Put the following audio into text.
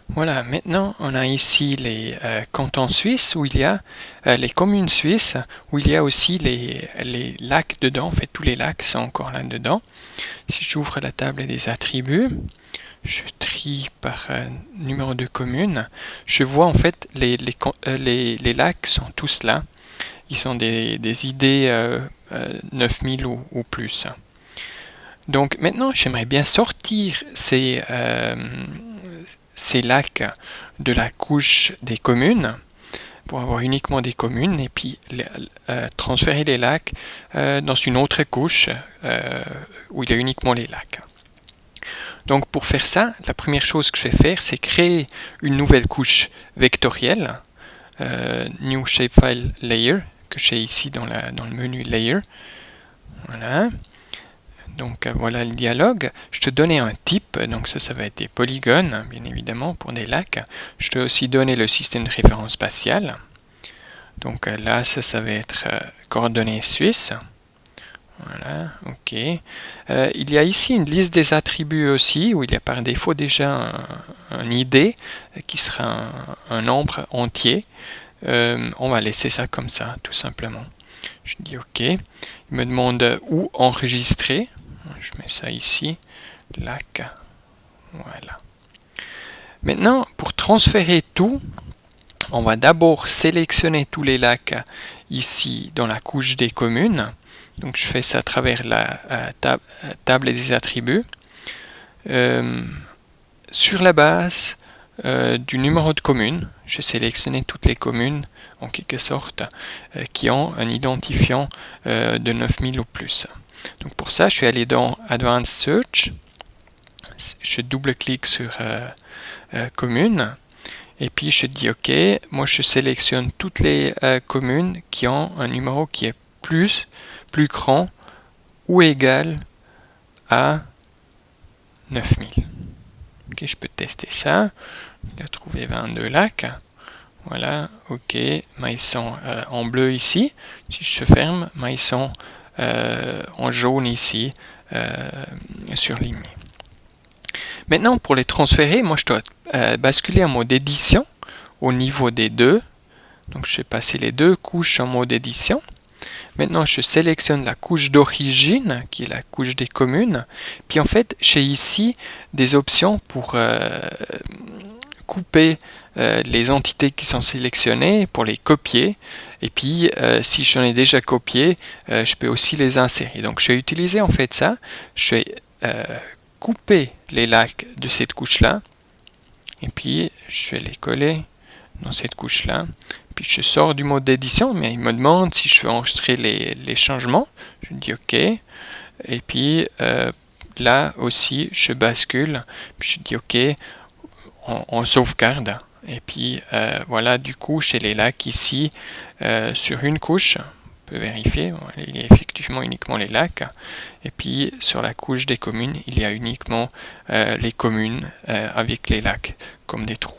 Voilà, maintenant on a ici les cantons suisses où il y a les communes suisses où il y a aussi les lacs dedans. En fait, tous les lacs sont encore là-dedans. Si j'ouvre la table des attributs, je trie par numéro de commune. Je vois en fait les lacs sont tous là. Ils sont des ID 9000 ou plus. Donc maintenant, j'aimerais bien sortir ces lacs de la couche des communes pour avoir uniquement des communes et puis transférer les lacs dans une autre couche où il y a uniquement les lacs. Donc pour faire ça, la première chose que je vais faire, c'est créer une nouvelle couche vectorielle, New Shapefile Layer, que j'ai ici dans le menu Layer. Voilà. Donc voilà le dialogue. Je te donnais un type, donc ça va être des polygones, bien évidemment, pour des lacs. Je te aussi donné le système de référence spatiale. Donc là, ça va être coordonnées suisses. Voilà, ok. Il y a ici une liste des attributs aussi, où il y a par défaut déjà un ID, qui sera un nombre entier. On va laisser ça comme ça, tout simplement. Je dis OK. Il me demande où enregistrer. Je mets ça ici. Lac. Voilà. Maintenant, pour transférer tout, on va d'abord sélectionner tous les lacs ici dans la couche des communes. Donc je fais ça à travers la table des attributs. Sur la base du numéro de commune, je sélectionne toutes les communes en quelque sorte qui ont un identifiant de 9000 ou plus. Donc pour ça, je suis allé dans Advanced Search, je double-clique sur commune et puis je dis OK, moi je sélectionne toutes les communes qui ont un numéro qui est plus grand ou égal à 9000. Ok, je peux tester ça. Il a trouvé 22 lacs. Voilà, ok. Mais ils sont en bleu ici. Si je ferme, mais ils sont en jaune ici, surlignés. Maintenant, pour les transférer, moi je dois basculer en mode édition au niveau des deux. Donc je vais passer les deux couches en mode édition. Maintenant, je sélectionne la couche d'origine, qui est la couche des communes. Puis en fait, j'ai ici des options pour couper les entités qui sont sélectionnées, pour les copier. Et puis, si j'en ai déjà copié, je peux aussi les insérer. Donc, je vais utiliser en fait ça. Je vais couper les lacs de cette couche-là. Et puis, je vais les coller dans cette couche-là. Puis je sors du mode d'édition, mais il me demande si je veux enregistrer les changements. Je dis OK. Et puis là aussi, je bascule. Puis je dis OK, on sauvegarde. Et puis voilà, du coup, chez les lacs ici, sur une couche, on peut vérifier, il y a effectivement uniquement les lacs. Et puis sur la couche des communes, il y a uniquement les communes avec les lacs comme des trous.